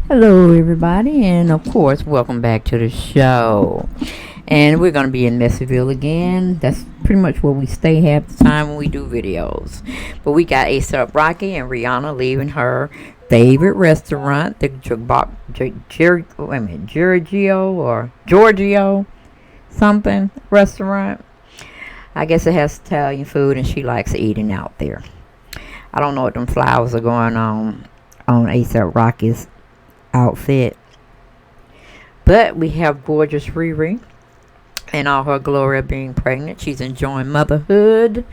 Hello everybody, and of course welcome back to the show. And we're going to be in Messville again. That's pretty much where we stay half the time when we do videos. But we got A$AP Rocky and Rihanna leaving her favorite restaurant, the Giorgio something restaurant. I guess it has Italian food and she likes eating out there. I don't know what them flowers are going on A$AP Rocky's outfit, but we have gorgeous Riri in all her glory of being pregnant. She's enjoying motherhood,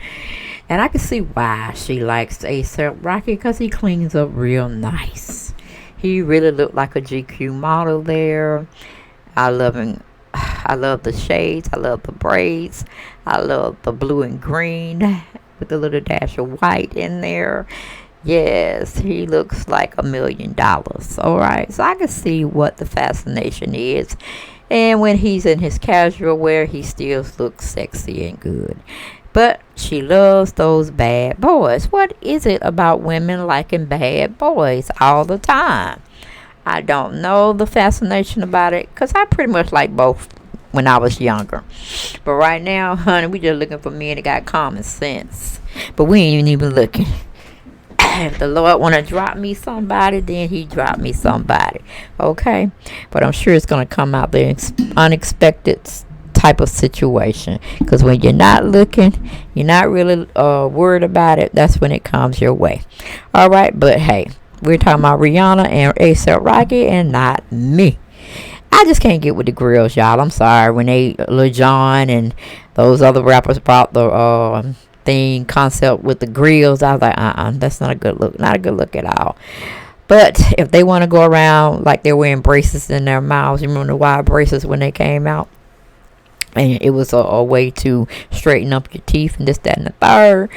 and I can see why she likes A$AP Rocky, because he cleans up real nice. He really looked like a GQ model there. I love him. I love the shades, I love the braids, I love the blue and green with a little dash of white in there. Yes, he looks like $1 million. All right, so I can see what the fascination is. And when he's in his casual wear, he still looks sexy and good. But she loves those bad boys. What is it about women liking bad boys all the time? I don't know the fascination about it, because I pretty much like both when I was younger. But right now, honey, we just looking for men that got common sense. But we ain't even looking. If the Lord want to drop me somebody, then he drop me somebody. Okay? But I'm sure it's going to come out there unexpected type of situation. Because when you're not looking, you're not really worried about it, that's when it comes your way. All right? But hey, we're talking about Rihanna and A$AP Rocky and not me. I just can't get with the grills, y'all. I'm sorry. When Lil Jon and those other rappers brought the concept with the grills, I was like, that's not a good look. Not a good look at all. But if they want to go around like they're wearing braces in their mouths, you remember the wide braces when they came out? And it was a way to straighten up your teeth and this, that, and the third.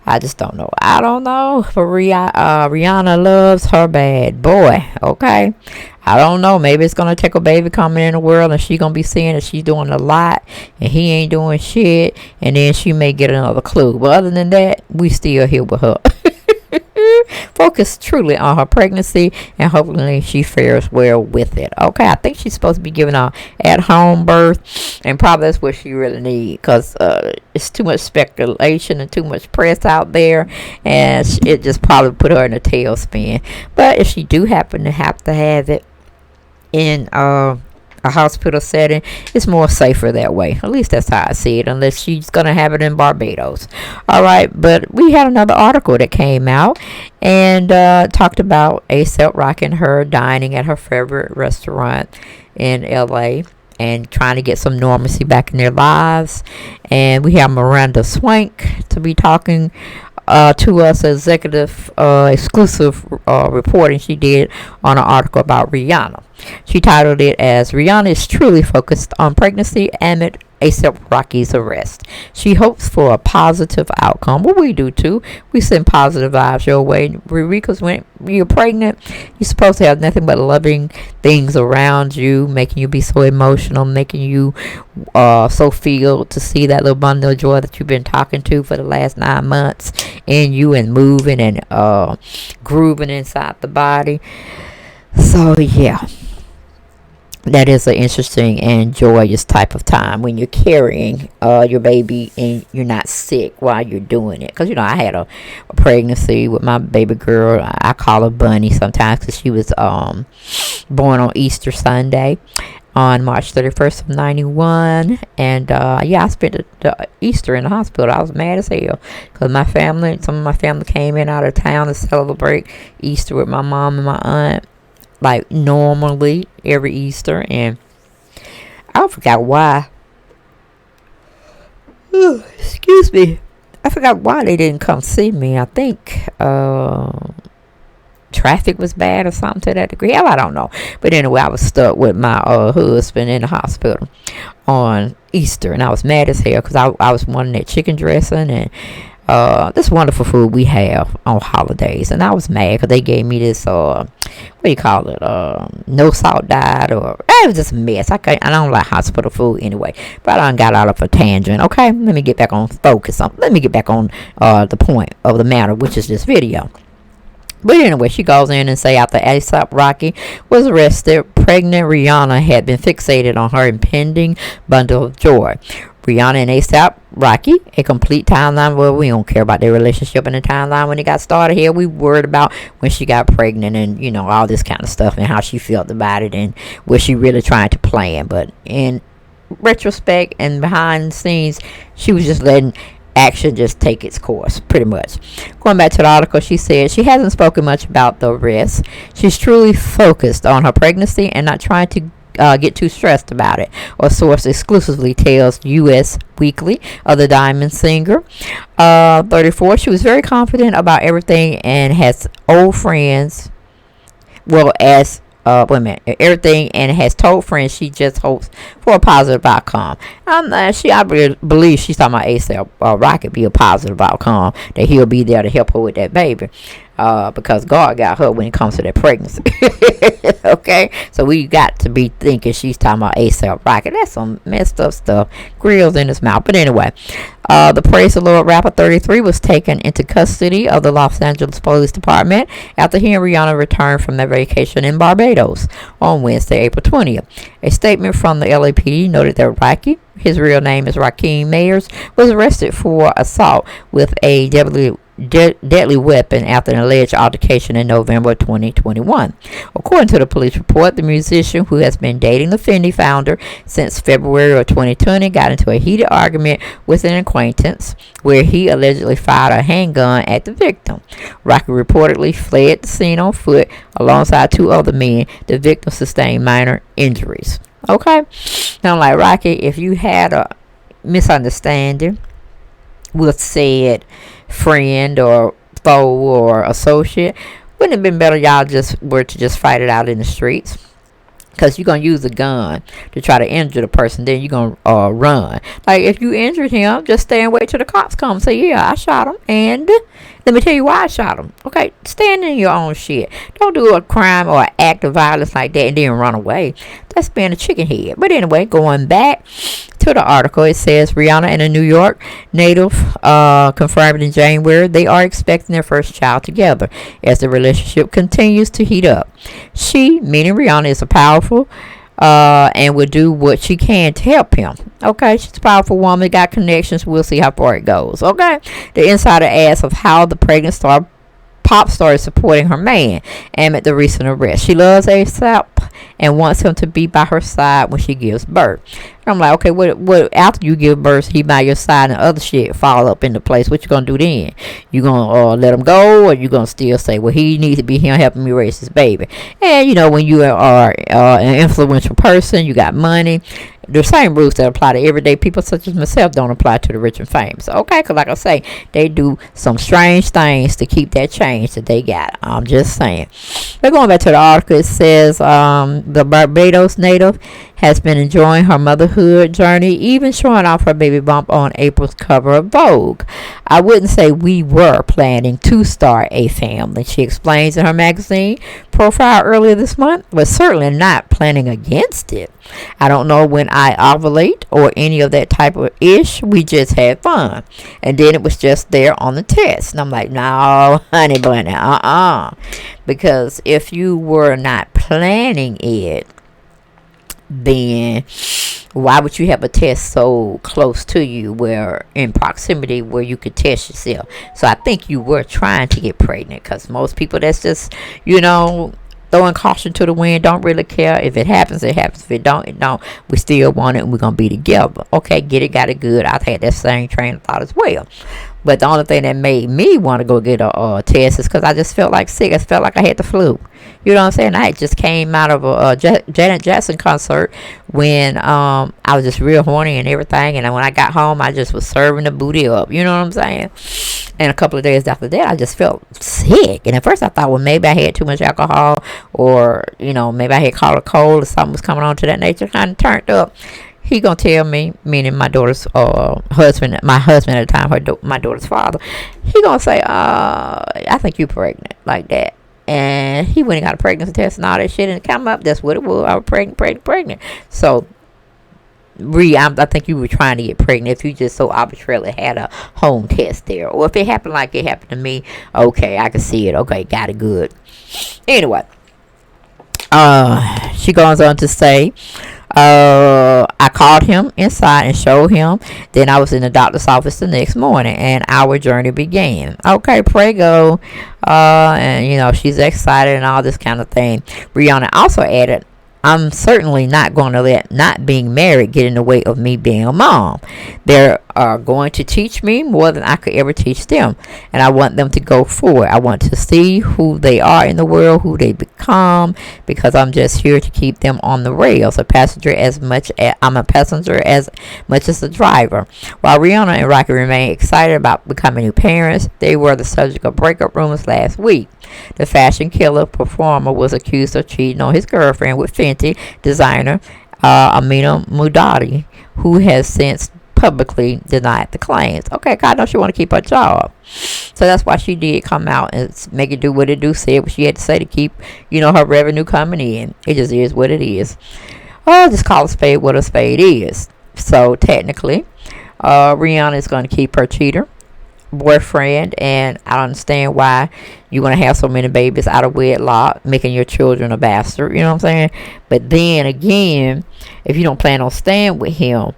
I just don't know. I don't know. But Rihanna loves her bad boy. Okay. I don't know. Maybe it's going to take a baby coming in the world and she's going to be seeing that she's doing a lot and he ain't doing shit. And then she may get another clue. But other than that, we still here with her. Focus truly on her pregnancy, and hopefully she fares well with it. Okay, I think she's supposed to be giving a at-home birth, and probably that's what she really needs, because it's too much speculation and too much press out there, and it just probably put her in a tailspin. But if she do happen to have it in a hospital setting, it's more safer that way. At least that's how I see it, unless she's gonna have it in Barbados. All right, but we had another article that came out and talked about A$AP Rocky and her dining at her favorite restaurant in LA and trying to get some normalcy back in their lives. And we have Miranda Swank to be talking to us, executive exclusive reporting she did on an article about Rihanna. She titled it as "Rihanna is truly focused on pregnancy amid A$AP Rocky's arrest. She hopes for a positive outcome." Well, we do too. We send positive vibes your way, because when you're pregnant, you're supposed to have nothing but loving things around you, making you be so emotional, making you so filled to see that little bundle of joy that you've been talking to for the last 9 months in you, and moving and grooving inside the body. So yeah, that is an interesting and joyous type of time when you're carrying your baby and you're not sick while you're doing it. Because, I had a pregnancy with my baby girl. I call her Bunny sometimes, because she was born on Easter Sunday on March 31st of 91. And I spent the Easter in the hospital. I was mad as hell because some of my family came in out of town to celebrate Easter with my mom and my aunt, like normally every Easter. And I forgot why. Excuse me. I forgot why they didn't come see me. I think traffic was bad or something to that degree. Hell, I don't know. But anyway, I was stuck with my husband in the hospital on Easter, and I was mad as hell because I was wanting that chicken dressing and this wonderful food we have on holidays, and I was mad because they gave me this what do you call it, no salt diet, or it was just a mess. I don't like hospital food anyway, but I done got out of a tangent. Okay, let me get back on focus. Let me get back on the point of the matter, which is this video. But anyway, she goes in and say after A$AP Rocky was arrested, pregnant Rihanna had been fixated on her impending bundle of joy. Rihanna and A$AP Rocky, a complete timeline. Well, we don't care about their relationship in the timeline when it got started here. We worried about when she got pregnant and, you know, all this kind of stuff and how she felt about it and what she really trying to plan. But in retrospect and behind the scenes, she was just letting action just take its course, pretty much. Going back to the article, she said she hasn't spoken much about the arrest. She's truly focused on her pregnancy and not trying to get too stressed about it. A source exclusively tells U.S. Weekly of the Diamond singer. 34. She was very confident about everything and has old friends. Well, as wait a minute, everything, and has told friends she just hopes for a positive outcome. I believe she's talking about A$AP Rocky be a positive outcome, that he'll be there to help her with that baby. Because God got her when it comes to that pregnancy. Okay, so we got to be thinking she's talking about A$AP Rocky. That's some messed up stuff. Grills in his mouth. But anyway, the Praise the Lord rapper 33 was taken into custody of the Los Angeles Police Department after he and Rihanna returned from their vacation in Barbados on Wednesday, April 20th. A statement from the LAPD noted that Rocky, his real name is Rakeem Mayers, was arrested for assault with a deadly weapon after an alleged altercation in November 2021. According to the police report, the musician, who has been dating the Fendi founder since February of 2020, got into a heated argument with an acquaintance where he allegedly fired a handgun at the victim. Rocky reportedly fled the scene on foot alongside two other men. The victim sustained minor injuries. Okay, now I'm like, Rocky, if you had a misunderstanding with said friend or foe or associate, wouldn't it have been better y'all just were to just fight it out in the streets? Because you're going to use a gun to try to injure the person, then you're going to run. Like, if you injured him, just stay and wait till the cops come and say, yeah, I shot him, and let me tell you why I shot him. Okay, stand in your own shit. Don't do a crime or an act of violence like that and then run away. That's being a chicken head. But anyway, going back to the article, it says Rihanna and a New York native confirmed in January they are expecting their first child together as the relationship continues to heat up. She, meaning Rihanna, is a powerful and will do what she can to help him. Okay, she's a powerful woman, got connections. We'll see how far it goes. Okay, the insider asks of how the pregnant pop star is supporting her man amid the recent arrest. She loves A$AP and wants him to be by her side when she gives birth. And I'm like, okay, what after you give birth, he by your side and other shit fall up into place. What you gonna do then? You gonna let him go, or you gonna still say, well, he needs to be here helping me raise his baby? And you know, when you are an influential person, you got money, the same rules that apply to everyday people such as myself don't apply to the rich and famous. Okay, because like I say, they do some strange things to keep that change that they got. I'm just saying. But going back to the article, it says the Barbados native has been enjoying her motherhood journey, even showing off her baby bump on April's cover of Vogue. I wouldn't say we were planning to start a family, she explains in her magazine profile earlier this month, but certainly not planning against it. I don't know when I ovulate or any of that type of ish. We just had fun. And then it was just there on the test. And I'm like, no, honey bunny, because if you were not planning it, then why would you have a test so close to you, where in proximity where you could test yourself? So I think you were trying to get pregnant, because most people that's just, you know, throwing caution to the wind, don't really care. If it happens, it happens. If it don't, it don't. We still want it, and we're gonna be together. Okay, get it, got it, good. I've had that same train of thought as well. But the only thing that made me want to go get a test is because I just felt like sick. I felt like I had the flu. You know what I'm saying? I just came out of a Janet Jackson concert when I was just real horny and everything. And when I got home, I just was serving the booty up. You know what I'm saying? And a couple of days after that, I just felt sick. And at first I thought, well, maybe I had too much alcohol, or, maybe I had caught a cold or something was coming on to that nature. Kind of turned up. He gonna tell me, meaning my daughter's husband, my husband at the time, my daughter's father. He gonna say, I think you pregnant, like that. And he went and got a pregnancy test and all that shit, and it come up. That's what it was. I was pregnant. So, I think you were trying to get pregnant if you just so arbitrarily had a home test there. Or if it happened like it happened to me, okay, I can see it. Okay, got it good. Anyway, she goes on to say, I called him inside and showed him. Then I was in the doctor's office the next morning, and our journey began. Okay, pray go. And she's excited and all this kind of thing. Rihanna also added, I'm certainly not going to let not being married get in the way of me being a mom. They're going to teach me more than I could ever teach them. And I want them to go forward. I want to see who they are in the world, who they become, because I'm just here to keep them on the rails. I'm a passenger as much as the driver. While Rihanna and Rocky remain excited about becoming new parents, they were the subject of breakup rumors last week. The fashion killer performer was accused of cheating on his girlfriend with Fenty designer Amina Muaddi, who has since publicly denied the claims. Okay, God knows she want to keep her job, so that's why she did come out and make it do what it do. Said what she had to say to keep, her revenue coming in. It just is what it is. Just call a spade what a spade is. So technically, Rihanna is going to keep her cheater boyfriend, and I understand why you're going to have so many babies out of wedlock, making your children a bastard, you know what I'm saying? But then again, if you don't plan on staying with him,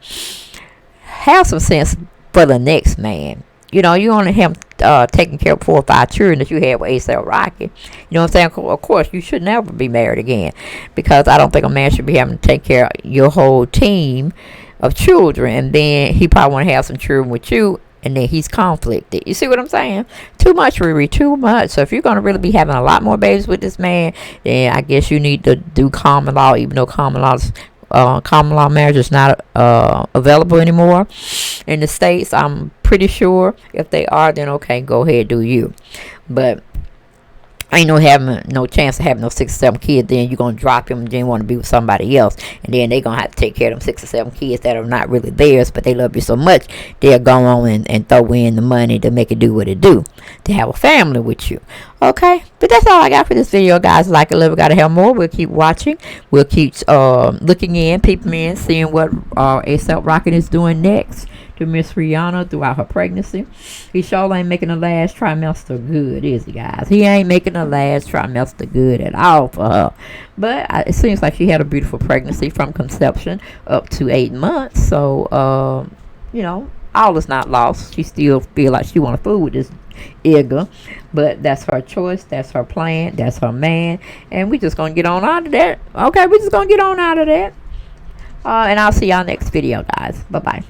have some sense for the next man. You only have taking care of 4 or 5 children that you had with A$AP Rocky. You know what I'm saying? Of course, you should never be married again, because I don't think a man should be having to take care of your whole team of children, and then he probably want to have some children with you, and then he's conflicted. You see what I'm saying? Too much, Riri, too much. So if you're going to really be having a lot more babies with this man, then I guess you need to do common law, even though common law marriage is not available anymore in the States. I'm pretty sure if they are, then okay, go ahead, do you. But ain't no chance of having no 6 or 7 kids. Then you're gonna drop him and then want to be with somebody else, and then they're gonna have to take care of them 6 or 7 kids that are not really theirs, but they love you so much they'll go on and throw in the money to make it do what it do, to have a family with you. Okay, but that's all I got for this video, guys. Like it, love it, gotta have more. We'll keep watching. We'll keep looking in, peeping in, seeing what A$AP Rocky is doing next to Miss Rihanna throughout her pregnancy. He sure ain't making the last trimester good, is he, guys? He ain't making the last trimester good at all for her. But it seems like she had a beautiful pregnancy from conception up to 8 months. So, all is not lost. She still feel like she want to fool with this nigga, but that's her choice, that's her plan, that's her man, and we just gonna get on out of that. Okay, we just gonna get on out of that. And I'll see y'all next video, guys. Bye bye.